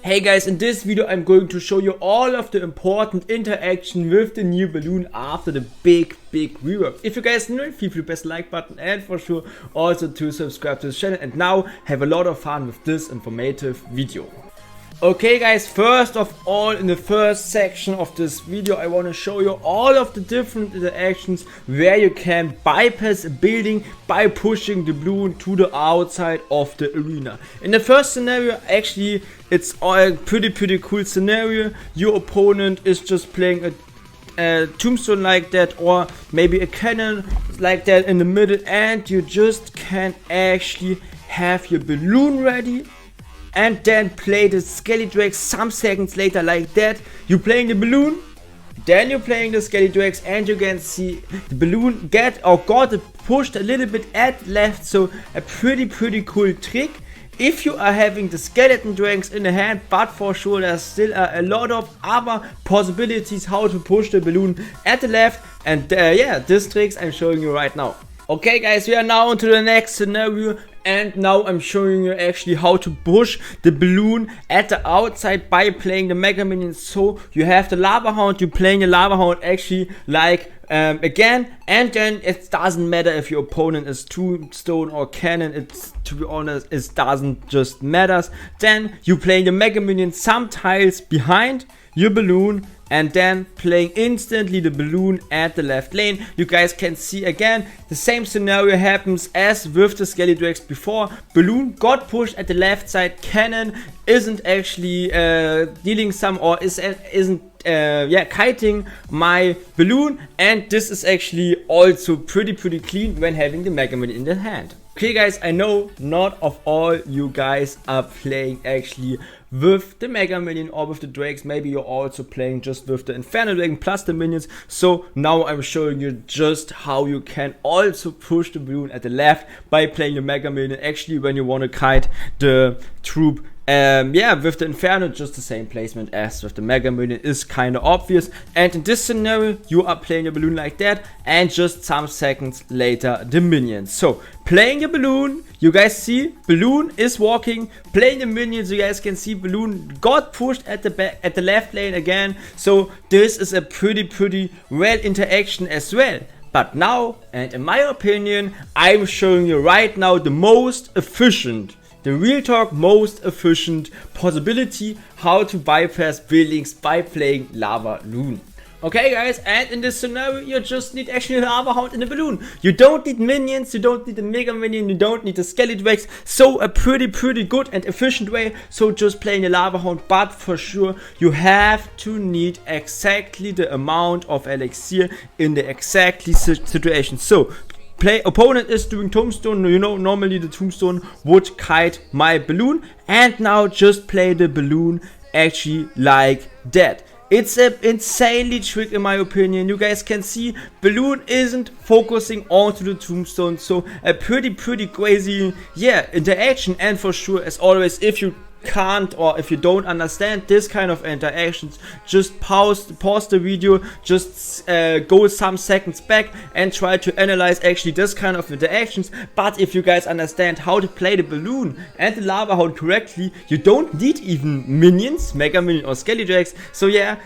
Hey guys, in this video I'm going to show you all of the important interaction with the new balloon after the big rework. If you guys know it, feel free to press the like button and for sure also to subscribe to the channel, and now have a lot of fun with this informative video. Okay guys, first of all, in the first section of this video I want to show you all of the different interactions where you can bypass a building by pushing the balloon to the outside of the arena. In the first scenario, actually it's a pretty cool scenario. Your opponent is just playing a tombstone like that, or maybe a cannon like that in the middle, and you just can actually have your balloon ready and then play the Skelly Drakes some seconds later like that. You're playing the balloon, then you're playing the Skelly Drakes, and you can see the balloon got pushed a little bit at left. So a pretty cool trick if you are having the skeleton drakes in the hand, but for sure there's still a lot of other possibilities how to push the balloon at the left, and yeah, this tricks I'm showing you right now. Okay guys, we are now on to the next scenario, and now I'm showing you actually how to push the balloon at the outside by playing the Mega Minions. So you have the Lava Hound, you're playing the Lava Hound actually like again, and then it doesn't matter if your opponent is Tombstone or Cannon. It's, to be honest, it doesn't just matters. Then you playing the Mega Minions some tiles behind your balloon, and then playing instantly the balloon at the left lane. You guys can see again the same scenario happens as with the Skelly Drakes before. Balloon got pushed at the left side, cannon isn't actually dealing some, or isn't kiting my balloon, and this is actually also pretty clean when having the Mega Man in the hand. Okay guys, I know not of all you guys are playing actually with the Mega Minion or with the Drakes. Maybe you're also playing just with the Inferno Dragon plus the minions. So now I'm showing you just how you can also push the balloon at the left by playing the Mega Minion actually when you want to kite the troop. Yeah, with the Inferno, just the same placement as with the Mega Minion is kind of obvious. And in this scenario, you are playing your balloon like that, and just some seconds later, the minions. So, playing your balloon, you guys see, balloon is walking. Playing the minions, you guys can see, balloon got pushed at the left lane again. So, this is a pretty well interaction as well. But now, and in my opinion, I'm showing you right now the most efficient, the real talk most efficient possibility how to bypass buildings by playing Lavaloon. Okay guys, and in this scenario you just need actually a Lava Hound in a balloon. You don't need minions, you don't need the Mega Minion, you don't need the Skelly Drakes. So a pretty good and efficient way, so just playing the Lava Hound. But for sure you have to need exactly the amount of elixir in the exactly situation. So opponent is doing Tombstone, you know, normally the Tombstone would kite my balloon, and now just play the balloon actually like that. It's an insanely trick in my opinion. You guys can see balloon isn't focusing onto the Tombstone, so a pretty crazy, yeah, interaction. And for sure, as always, if you can't or if you don't understand this kind of interactions, just pause the video, just go some seconds back and try to analyze actually this kind of interactions. But if you guys understand how to play the balloon and the Lava Hound correctly, you don't need even minions, Mega Minion or Skelly Drakes. So yeah,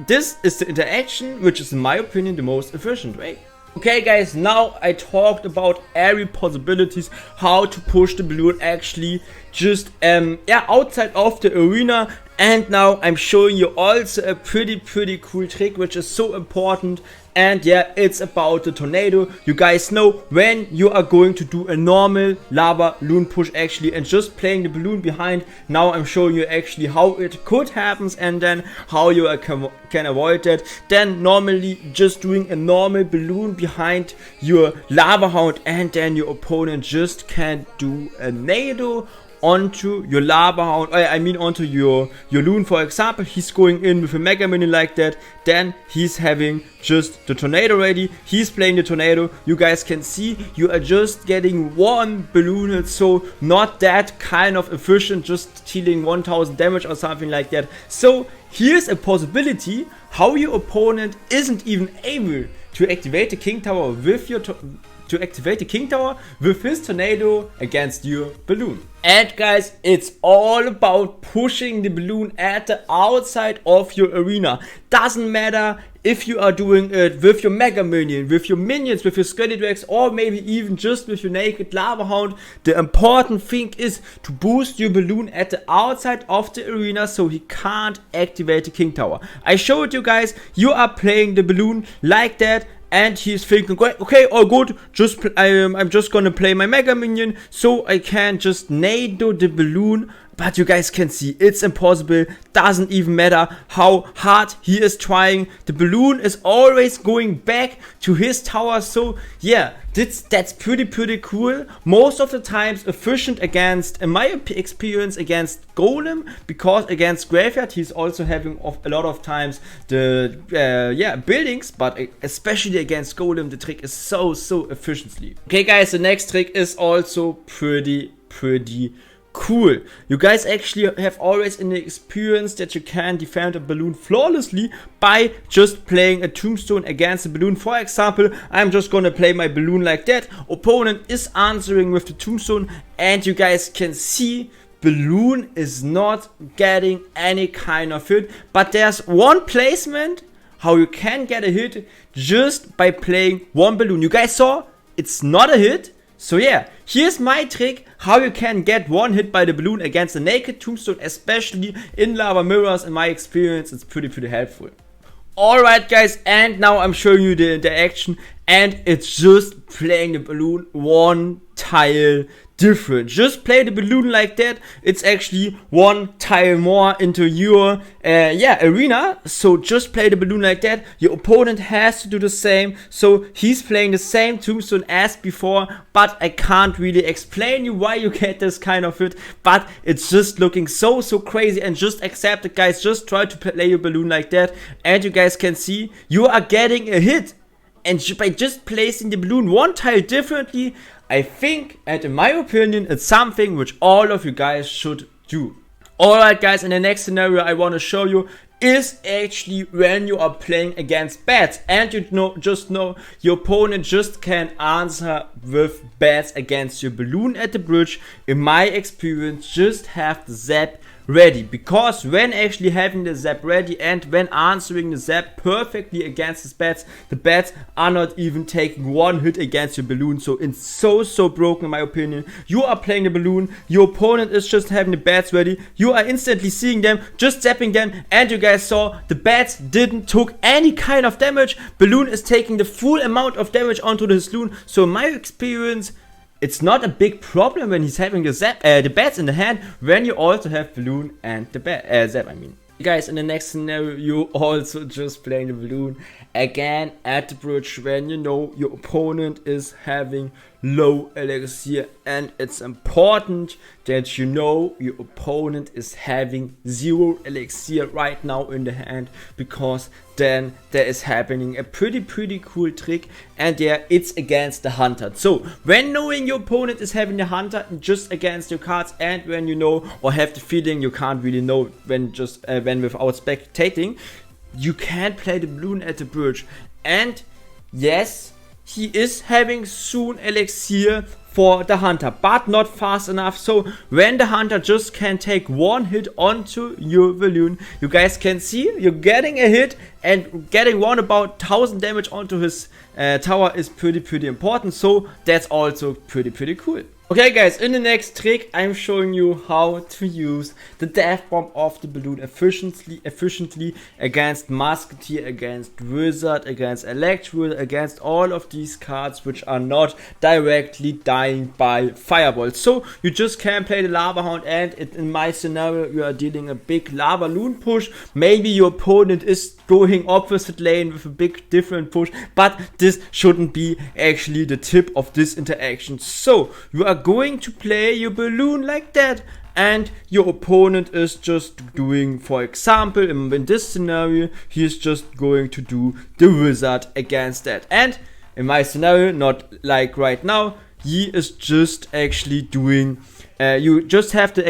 this is the interaction which is in my opinion the most efficient way. Okay guys, now I talked about every possibilities how to push the balloon actually just outside of the arena, and now I'm showing you also a pretty cool trick which is so important. And yeah, it's about the tornado. You guys know when you are going to do a normal Lavaloon push actually and just playing the balloon behind. Now I'm showing you actually how it could happen and then how you can avoid that. Then normally just doing a normal balloon behind your Lava Hound, and then your opponent just can do a tornado onto your Lava Hound, I mean onto your Loon. For example, he's going in with a Mega Minion like that, then he's having just the tornado ready, he's playing the tornado. You guys can see you are just getting one balloon hit, so not that kind of efficient, just dealing 1000 damage or something like that. So here's a possibility how your opponent isn't even able to activate the King Tower with your to activate the king tower with his tornado against your balloon. And guys, it's all about pushing the balloon at the outside of your arena. Doesn't matter if you are doing it with your mega minion, with your minions, with your Skellydrags, or maybe even just with your naked lava hound. The important thing is to boost your balloon at the outside of the arena so he can't activate the king tower. I showed you guys, you are playing the balloon like that, and he's thinking, okay, all good, I'm just gonna play my mega minion so I can just nado the balloon. But you guys can see it's impossible. Doesn't even matter how hard he is trying. The balloon is always going back to his tower. So yeah, that's pretty cool. Most of the times efficient against, in my experience, against Golem, because against Graveyard he's also having a lot of times the buildings, but especially against Golem the trick is so efficiently. Okay guys, the next trick is also pretty cool. You guys actually have always in the experience that you can defend a balloon flawlessly by just playing a Tombstone against a balloon. For example, I'm just gonna play my balloon like that. Opponent is answering with the Tombstone, and you guys can see balloon is not getting any kind of hit. But there's one placement how you can get a hit just by playing one balloon. You guys saw it's not a hit. So yeah, here's my trick how you can get one hit by the balloon against a naked Tombstone, especially in lava mirrors. In my experience, it's pretty helpful. Alright guys, and now I'm showing you the interaction, and it's just playing the balloon one tile different. Just play the balloon like that. It's actually one tile more into your arena. So just play the balloon like that. Your opponent has to do the same. So he's playing the same Tombstone as before, but I can't really explain you why you get this kind of hit, but it's just looking so crazy. And just accept it guys, just try to play your balloon like that, and you guys can see you are getting a hit. And by just placing the balloon one tile differently, I think, and in my opinion, it's something which all of you guys should do. Alright guys, in the next scenario I want to show you is actually when you are playing against bats, and just know your opponent just can answer with bats against your balloon at the bridge. In my experience, just have the zap ready, because when actually having the zap ready and when answering the zap perfectly against the bats are not even taking one hit against your balloon. So it's so broken in my opinion. You are playing the balloon, your opponent is just having the bats ready, you are instantly seeing them, just zapping them, and you guys saw the bats didn't took any kind of damage. Balloon is taking the full amount of damage onto the balloon. So in my experience, it's not a big problem when he's having the bats in the hand, when you also have balloon and the zap, I mean. Guys, in the next scenario, you also just playing the balloon again at the bridge when you know your opponent is having low elixir, and it's important that you know your opponent is having 0 elixir right now in the hand, because then there is happening a pretty cool trick, and there it's against the hunter. So when knowing your opponent is having the hunter just against your cards, and when you know or have the feeling you can't really know when without spectating, you can play the balloon at the bridge. And yes, he is having soon elixir for the hunter, but not fast enough. So when the hunter just can take one hit onto your balloon, you guys can see you're getting a hit, and getting one about 1000 damage onto his tower is pretty important. So that's also pretty cool. Okay guys, in the next trick I'm showing you how to use the death bomb of the balloon efficiently against Musketeer, against Wizard, against Electro, against all of these cards which are not directly dying by Fireball. So you just can play the Lava Hound, and in my scenario you are dealing a big Lavaloon push. Maybe your opponent is going opposite lane with a big different push, but this shouldn't be actually the tip of this interaction. So you are going to play your balloon like that, and your opponent is just doing, for example, in this scenario, he is just going to do the Wizard against that. And in my scenario, not like right now, he is just actually doing you just have the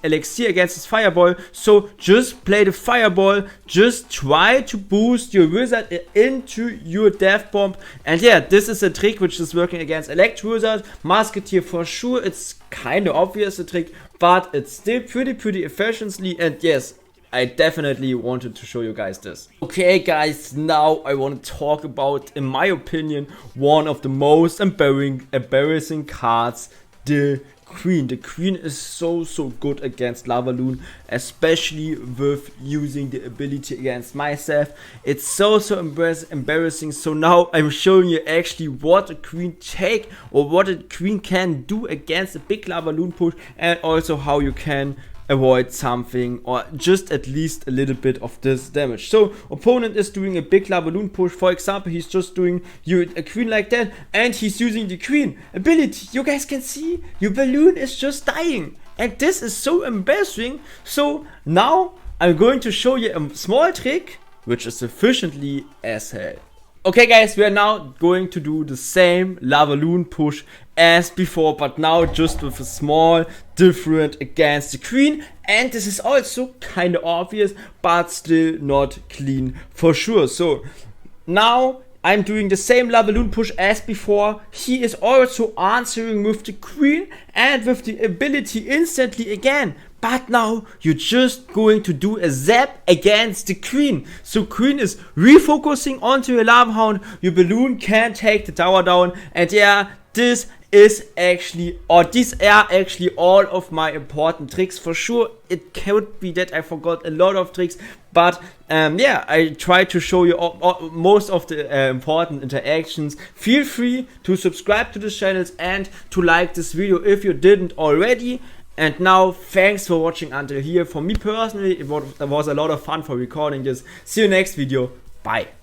elixir against his fireball, so just play the fireball, just try to boost your wizard into your death bomb. And yeah, this is a trick which is working against elect wizard, musketeer for sure. It's kind of obvious the trick, but it's still pretty efficiently. And yes, I definitely wanted to show you guys this. Okay guys, now I want to talk about, in my opinion, one of the most embarrassing cards, the Queen. The Queen is so good against Lavaloon, especially with using the ability against myself. It's so embarrassing. So now I'm showing you actually what a Queen take, or what a Queen can do against a big Lavaloon push, and also how you can avoid something, or just at least a little bit of this damage. So opponent is doing a big Lavaloon push. For example, he's just doing a Queen like that, and he's using the Queen ability. You guys can see your balloon is just dying, and this is so embarrassing. So now I'm going to show you a small trick which is efficiently as hell. Okay guys, we are now going to do the same Lavaloon push as before, but now just with a small different against the Queen. And this is also kind of obvious, but still not clean for sure. So now I'm doing the same Lavaloon push as before. He is also answering with the Queen and with the ability instantly again. But now you're just going to do a zap against the Queen. So Queen is refocusing onto your Lava Hound. Your balloon can take the tower down. And yeah, this is actually, or these are actually all of my important tricks. For sure, it could be that I forgot a lot of tricks. But yeah, I try to show you most of the important interactions. Feel free to subscribe to the channels and to like this video if you didn't already. And now, thanks for watching until here. For me personally, it was a lot of fun for recording this. See you next video. Bye.